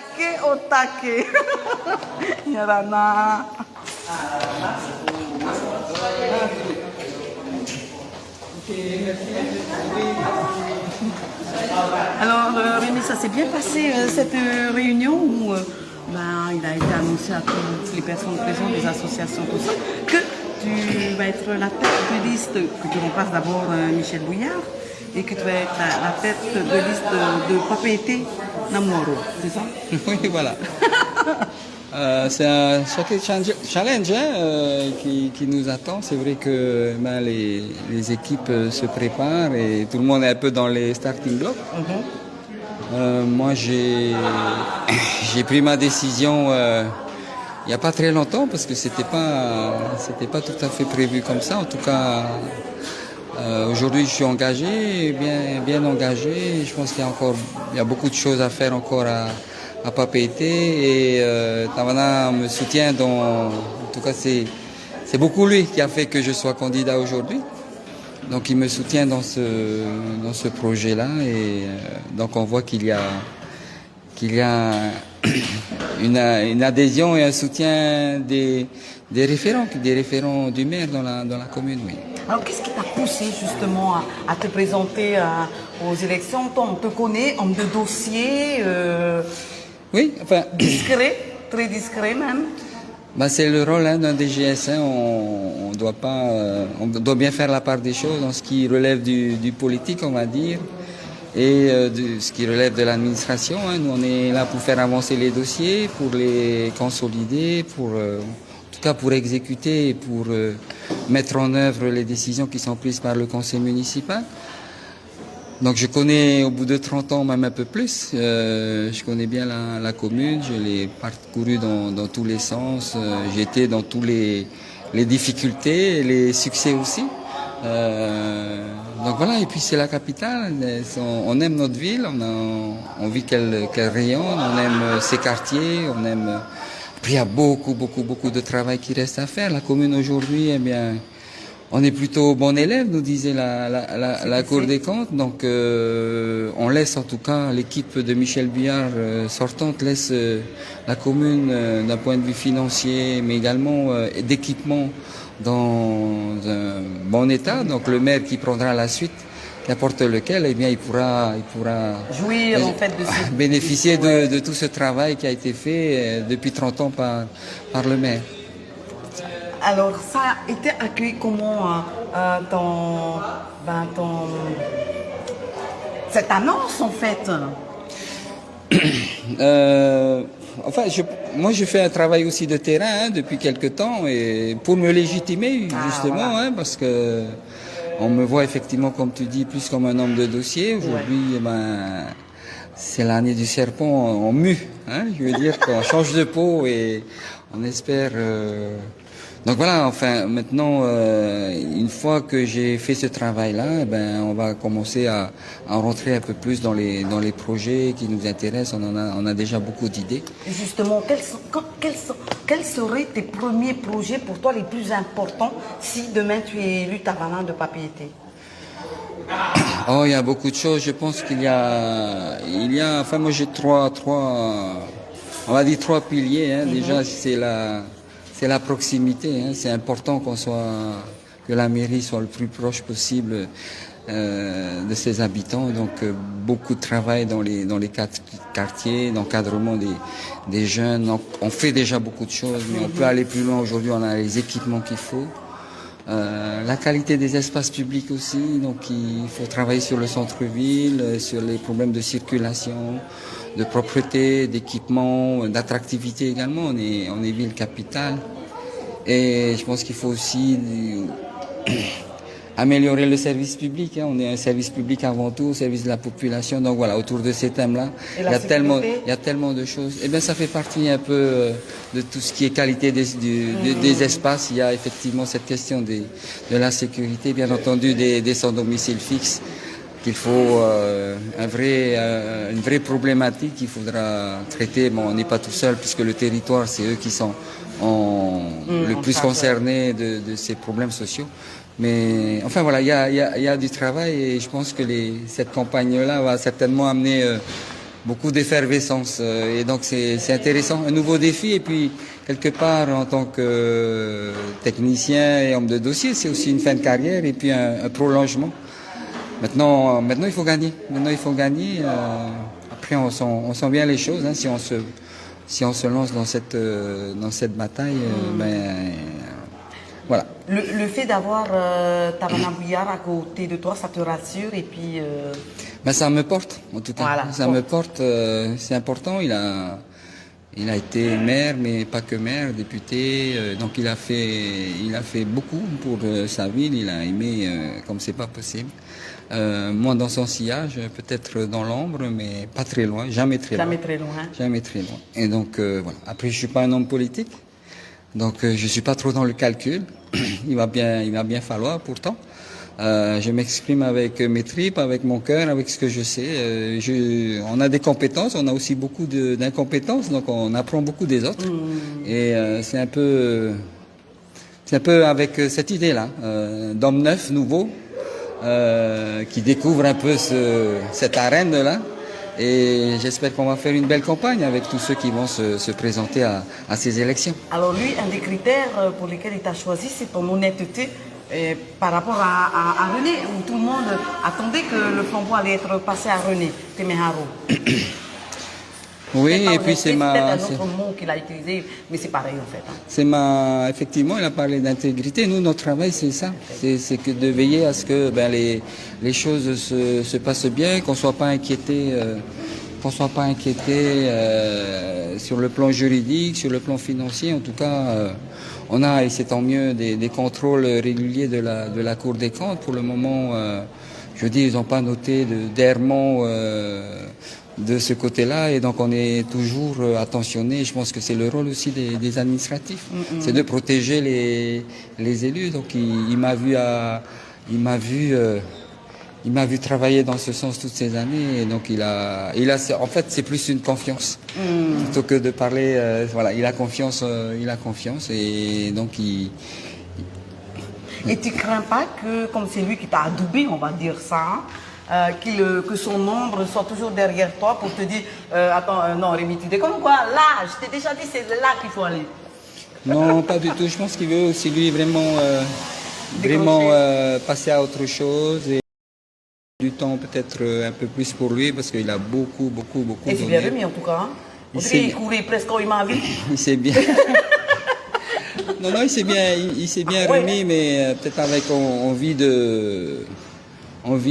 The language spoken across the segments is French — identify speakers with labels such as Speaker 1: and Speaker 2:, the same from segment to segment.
Speaker 1: taquet au taquet. Yarana. Alors, Rémi, ça s'est bien passé cette réunion où il a été annoncé à toutes les personnes présentes, des associations, tout ça, que tu vas être la tête de liste, que tu remplaces d'abord Michel Bouillard, et que tu vas être la tête de liste de Papeete Namoro, c'est ça?
Speaker 2: Oui, voilà. C'est un sacré challenge qui nous attend. C'est vrai que les équipes se préparent et tout le monde est un peu dans les starting blocks. Moi, j'ai pris ma décision il n'y a pas très longtemps parce que c'était pas tout à fait prévu comme ça. En tout cas, aujourd'hui, je suis engagé, bien engagé. Je pense qu'il y a beaucoup de choses à faire encore à Papeete et Tavana me soutient en tout cas c'est beaucoup lui qui a fait que je sois candidat aujourd'hui. Donc il me soutient dans ce projet-là et donc on voit qu'il y a une adhésion et un soutien des référents du maire dans la commune, oui.
Speaker 1: Alors qu'est-ce qui t'a poussé justement à te présenter aux élections? Toi, on te connaît, homme de dossier,
Speaker 2: oui, enfin
Speaker 1: discret, très discret même.
Speaker 2: C'est le rôle d'un DGS. On doit bien faire la part des choses dans ce qui relève du politique, on va dire, et ce qui relève de l'administration. Nous, on est là pour faire avancer les dossiers, pour les consolider, en tout cas pour exécuter et pour mettre en œuvre les décisions qui sont prises par le conseil municipal. Donc je connais au bout de 30 ans, même un peu plus, je connais bien la commune, je l'ai parcouru dans tous les sens, j'ai été dans tous les difficultés et les succès aussi. Donc voilà, et puis c'est la capitale, on aime notre ville, on vit qu'elle rayonne, on aime ses quartiers, on aime... Puis il y a beaucoup de travail qui reste à faire. La commune aujourd'hui, eh bien... On est plutôt bon élève, nous disait la Cour des comptes. Donc on laisse en tout cas l'équipe de Michel Bouillard sortante laisse la commune d'un point de vue financier, mais également d'équipement dans un bon état. Donc le maire qui prendra la suite, n'importe lequel, eh bien il pourra
Speaker 1: jouir en fait de
Speaker 2: bénéficier de tout ce travail qui a été fait depuis 30 ans par le maire.
Speaker 1: Alors, ça a été accueilli comment cette annonce en fait?
Speaker 2: Enfin, moi je fais un travail aussi de terrain depuis quelque temps et pour me légitimer justement, voilà. Parce que on me voit effectivement, comme tu dis, plus comme un homme de dossier. Aujourd'hui, c'est l'année du serpent en mue. Je veux dire qu'on change de peau et on espère... Donc voilà, enfin maintenant, une fois que j'ai fait ce travail-là, on va commencer à rentrer un peu plus dans les projets qui nous intéressent. On a déjà beaucoup d'idées.
Speaker 1: Et justement, quels seraient tes premiers projets pour toi les plus importants si demain tu es élu Tavana de Papeete?
Speaker 2: Oh, il y a beaucoup de choses. Je pense qu'il y a, enfin moi j'ai trois, on va dire trois piliers. Déjà c'est la proximité. C'est important que la mairie soit le plus proche possible de ses habitants. Donc beaucoup de travail dans les quartiers, d'encadrement des jeunes. Donc, on fait déjà beaucoup de choses, mais on peut aller plus loin. Aujourd'hui, on a les équipements qu'il faut. La qualité des espaces publics aussi. Donc il faut travailler sur le centre-ville, sur les problèmes de circulation, de propreté, d'équipement, d'attractivité également. On est ville capitale. Et je pense qu'il faut aussi améliorer le service public. On est un service public avant tout, au service de la population. Donc voilà, autour de ces thèmes-là, il y a tellement de choses. Eh bien, ça fait partie un peu de tout ce qui est qualité des espaces. Il y a effectivement cette question de la sécurité, bien entendu des sans-domicile fixe, qu'il faut une vraie problématique qu'il faudra traiter. Bon, on n'est pas tout seul puisque le territoire, c'est eux qui sont le plus concernés de ces problèmes sociaux. Mais enfin voilà, il y a du travail et je pense que cette campagne-là va certainement amener beaucoup d'effervescence. Et donc c'est intéressant, un nouveau défi. Et puis quelque part en tant que technicien et homme de dossier, c'est aussi une fin de carrière et puis un prolongement. Maintenant il faut gagner. Maintenant il faut gagner. Après on sent bien les choses. Hein, si on se lance dans cette bataille, voilà.
Speaker 1: Le fait d'avoir Tawana Bouillard à côté de toi, ça te rassure et puis...
Speaker 2: Ça me porte, en tout cas.
Speaker 1: Voilà,
Speaker 2: ça me porte, c'est important. Il a été maire, mais pas que maire, député. Donc il a fait beaucoup pour sa ville. Il a aimé comme c'est pas possible. Moi dans son sillage, peut-être dans l'ombre, mais pas très loin, jamais très loin. Jamais très loin. Et donc voilà. Après, je suis pas un homme politique, donc je suis pas trop dans le calcul. Il va bien falloir pourtant. Je m'exprime avec mes tripes, avec mon cœur, avec ce que je sais. On a des compétences, on a aussi beaucoup d'incompétences, donc on apprend beaucoup des autres. Et c'est un peu avec cette idée-là, d'homme neuf, nouveau, qui découvre un peu cette arène-là. Et j'espère qu'on va faire une belle campagne avec tous ceux qui vont se présenter à ces élections.
Speaker 1: Alors lui, un des critères pour lesquels il t'a choisi, c'est ton honnêteté par rapport à René, où tout le monde attendait que le flambeau allait être passé à René Temeharo.
Speaker 2: Oui, et puis c'est
Speaker 1: peut-être un autre mot qu'il a utilisé, mais c'est pareil en fait. Hein.
Speaker 2: Effectivement, il a parlé d'intégrité. Nous, notre travail, c'est ça. C'est que de veiller à ce que les choses se passent bien, qu'on soit pas inquiété. Sur le plan juridique, sur le plan financier. En tout cas, on a, et c'est tant mieux, des contrôles réguliers de la Cour des comptes. Pour le moment, je dis, ils n'ont pas noté d'errement de ce côté-là, et donc on est toujours attentionné. Je pense que c'est le rôle aussi des administratifs, c'est de protéger les élus. Donc il m'a vu travailler dans ce sens toutes ces années, et donc en fait c'est plus une confiance plutôt que de parler. Voilà, il a confiance, et donc
Speaker 1: Et tu crains pas que, comme c'est lui qui t'a adoubé, on va dire ça, que son ombre soit toujours derrière toi pour te dire attends, non Rémi, tu déconnes quoi? Là, je t'ai déjà dit, c'est là qu'il faut aller.
Speaker 2: Non, pas du tout. Je pense qu'il veut aussi lui vraiment passer à autre chose, et du temps peut-être un peu plus pour lui, parce qu'il a beaucoup
Speaker 1: Et c'est bien Rémi en tout cas. Hein? Il courait presque quand il m'a vu.
Speaker 2: Il sait bien. Non, il s'est bien remis, mais peut-être avec envie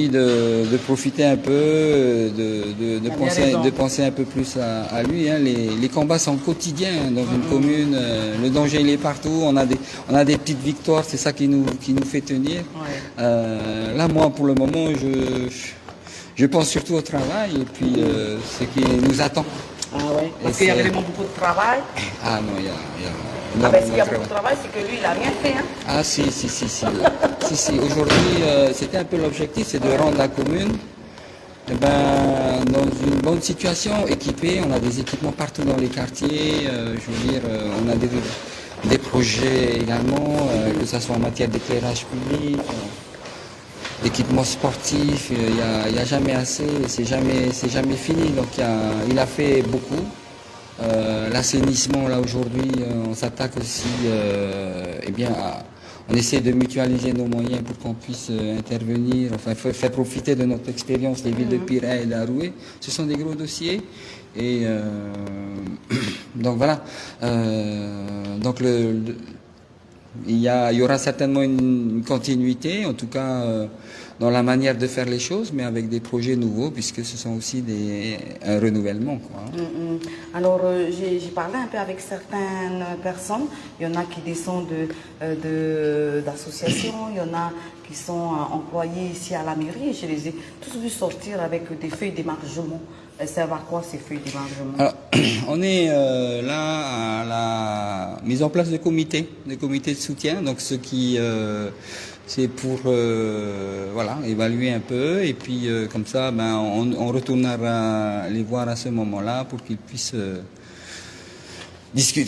Speaker 2: de profiter un peu, de penser un peu plus à lui. Hein. Les combats sont quotidiens dans une commune. Le danger il est partout. On a des petites victoires, c'est ça qui nous fait tenir. Ouais. Là, moi, pour le moment, je pense surtout au travail et puis ce qui nous attend.
Speaker 1: Ah ouais. Parce qu'il y a vraiment beaucoup de travail.
Speaker 2: Ah non, il y a
Speaker 1: s'il y a beaucoup de travail, c'est que lui, il n'a rien fait. Hein?
Speaker 2: Ah si. Aujourd'hui, c'était un peu l'objectif, c'est de rendre la commune dans une bonne situation, équipée. On a des équipements partout dans les quartiers. Je veux dire, on a des projets également, que ce soit en matière d'éclairage public, d'équipements sportifs. Il n'y a jamais assez, c'est jamais fini. Donc il a fait beaucoup. L'assainissement, là aujourd'hui, on s'attaque aussi, on essaie de mutualiser nos moyens pour qu'on puisse intervenir, enfin faire profiter de notre expérience les villes de Pira et d'Aroué. Ce sont des gros dossiers, et donc voilà. Donc il y aura certainement une continuité, en tout cas dans la manière de faire les choses, mais avec des projets nouveaux, puisque ce sont aussi un renouvellement. Quoi.
Speaker 1: Alors, j'ai parlé un peu avec certaines personnes. Il y en a qui descendent d'associations, il y en a qui sont employés ici à la mairie, et je les ai tous vus sortir avec des feuilles d'émargement. Elles servent à quoi, ces feuilles d'émargement?
Speaker 2: Alors, on est là à la mise en place de comités de soutien, donc ce qui... c'est pour évaluer un peu, et puis comme ça on retournera les voir à ce moment-là pour qu'ils puissent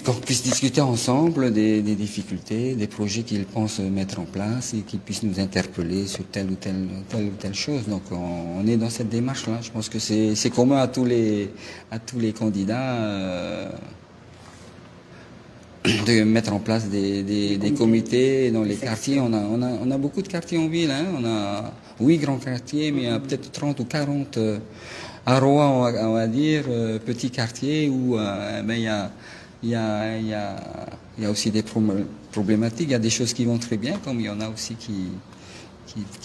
Speaker 2: qu'on puisse discuter ensemble des difficultés, des projets qu'ils pensent mettre en place et qu'ils puissent nous interpeller sur telle ou telle chose. Donc on est dans cette démarche-là. Je pense que c'est commun à tous les candidats de mettre en place des comités dans les quartiers. On a beaucoup de quartiers en ville. Hein. On a 8 grands quartiers, mais il y a peut-être 30 ou 40 à Rouen, on va dire, petits quartiers où il y a aussi des problématiques, il y a des choses qui vont très bien, comme il y en a aussi qui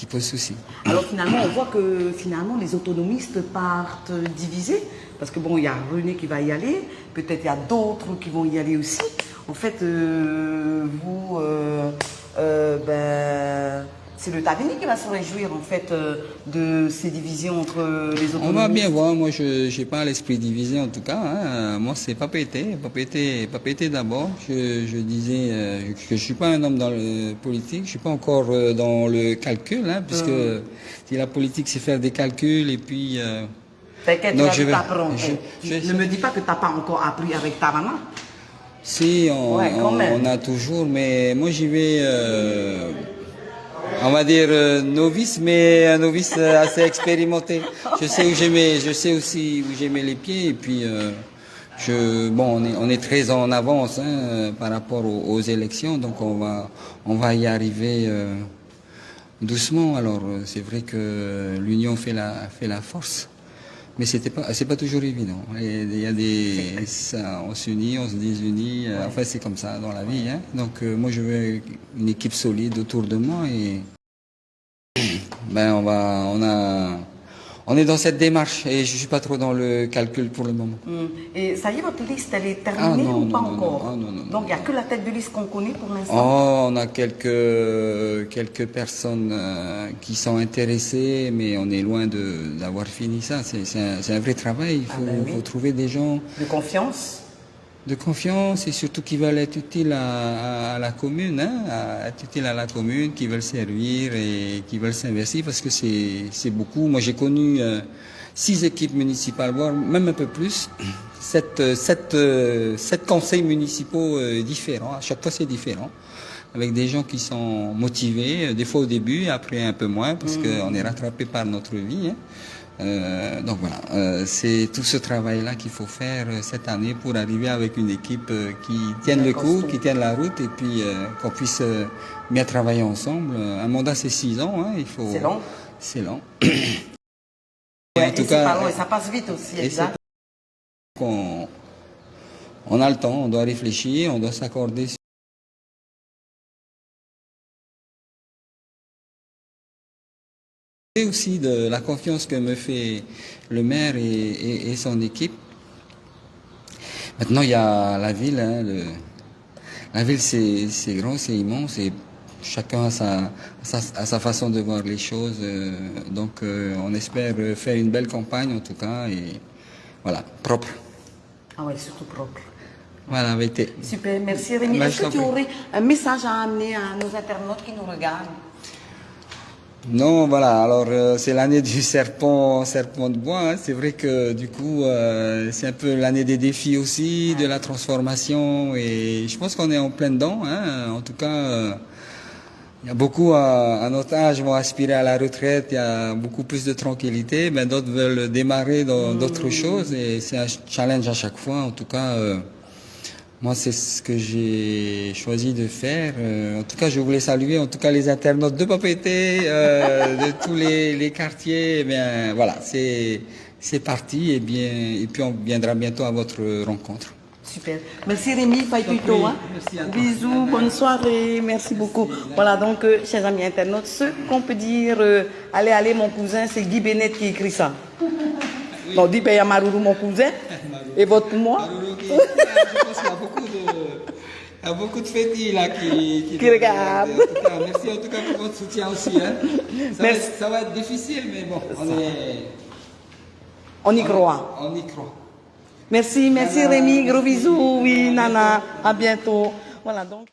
Speaker 2: posent souci.
Speaker 1: Alors finalement, on voit que finalement les autonomistes partent divisés, parce que bon, il y a René qui va y aller, peut-être il y a d'autres qui vont y aller aussi. En fait, vous, c'est le Taverny qui va se réjouir en fait de ces divisions entre les autonomistes.
Speaker 2: On va bien voir, moi je n'ai pas l'esprit divisé en tout cas, hein. Moi c'est pas pété d'abord. Je disais que je suis pas un homme dans le politique, je suis pas encore dans le calcul, hein, puisque si la politique c'est faire des calculs et puis...
Speaker 1: T'inquiète, tu vas t'apprendre. Ne me dis pas que tu n'as pas encore appris avec ta maman.
Speaker 2: Si, on a toujours, mais moi j'y vais... on va dire novice, mais un novice assez expérimenté. Je sais aussi où j'ai mis les pieds et puis on est très en avance hein, par rapport aux élections, donc on va y arriver doucement. Alors c'est vrai que l'union fait la force, mais c'est pas toujours évident. Il y a on s'unit, on se désunit. Enfin c'est comme ça dans la vie. Hein. Donc moi je veux une équipe solide autour de moi et on est dans cette démarche et je suis pas trop dans le calcul pour le moment.
Speaker 1: Et ça y est, votre liste elle est terminée ou pas encore?
Speaker 2: Non.
Speaker 1: Donc il n'y a que la tête de liste qu'on connaît pour l'instant.
Speaker 2: Oh, on a quelques personnes qui sont intéressées, mais on est loin d'avoir fini ça. C'est un vrai travail. Il faut trouver des gens de confiance et surtout qui veulent être utiles à la commune, hein, être utiles à la commune, qui veulent servir et qui veulent s'investir parce que c'est beaucoup. Moi j'ai connu 6 équipes municipales, voire même un peu plus, 7 conseils municipaux différents, à chaque fois c'est différent, avec des gens qui sont motivés, des fois au début, après un peu moins, parce qu'on est rattrapé par notre vie. Hein. Donc voilà, c'est tout ce travail-là qu'il faut faire cette année pour arriver avec une équipe qui tienne le coup, qui tienne la route et puis qu'on puisse bien travailler ensemble. Un mandat c'est 6 ans, hein, il faut.
Speaker 1: C'est long.
Speaker 2: C'est long.
Speaker 1: En tout cas, et ça passe vite aussi. Exact.
Speaker 2: On a le temps, on doit réfléchir, on doit s'accorder. Aussi de la confiance que me fait le maire et son équipe. Maintenant, il y a la ville. Hein, la ville, c'est grand, c'est immense et chacun a sa façon de voir les choses. Donc, on espère faire une belle campagne en tout cas et voilà, propre.
Speaker 1: Ah ouais, surtout propre.
Speaker 2: Voilà, vérité.
Speaker 1: Super, merci Rémi. Est-ce que tu aurais un message à amener à nos internautes qui nous regardent?
Speaker 2: Non, voilà, alors c'est l'année du serpent de bois, hein. C'est vrai que du coup c'est un peu l'année des défis aussi, de la transformation et je pense qu'on est en plein dedans, hein. En tout cas, il y a beaucoup à notre âge vont aspirer à la retraite, il y a beaucoup plus de tranquillité, mais d'autres veulent démarrer dans d'autres choses et c'est un challenge à chaque fois, en tout cas... Moi, c'est ce que j'ai choisi de faire. En tout cas, je voulais saluer en tout cas les internautes de Papeete, de tous les quartiers. Eh bien, voilà, c'est parti et puis on viendra bientôt à votre rencontre.
Speaker 1: Super. Merci Rémi Faye-Tuto. Hein. Bisous, bonne soirée, merci beaucoup. Voilà donc, chers amis internautes, ce qu'on peut dire, allez, mon cousin, c'est Guy Bennett qui écrit ça. Donc, dit Paya Marourou, mon cousin, et votre moi.
Speaker 2: Je pense qu'il y a beaucoup de fétis là qui
Speaker 1: regardent.
Speaker 2: Merci en tout cas pour votre soutien aussi. Hein. Ça va être difficile, mais bon,
Speaker 1: on y croit.
Speaker 2: On y croit.
Speaker 1: Merci Rémi, gros bisous, oui, Nana, à bientôt. Voilà donc.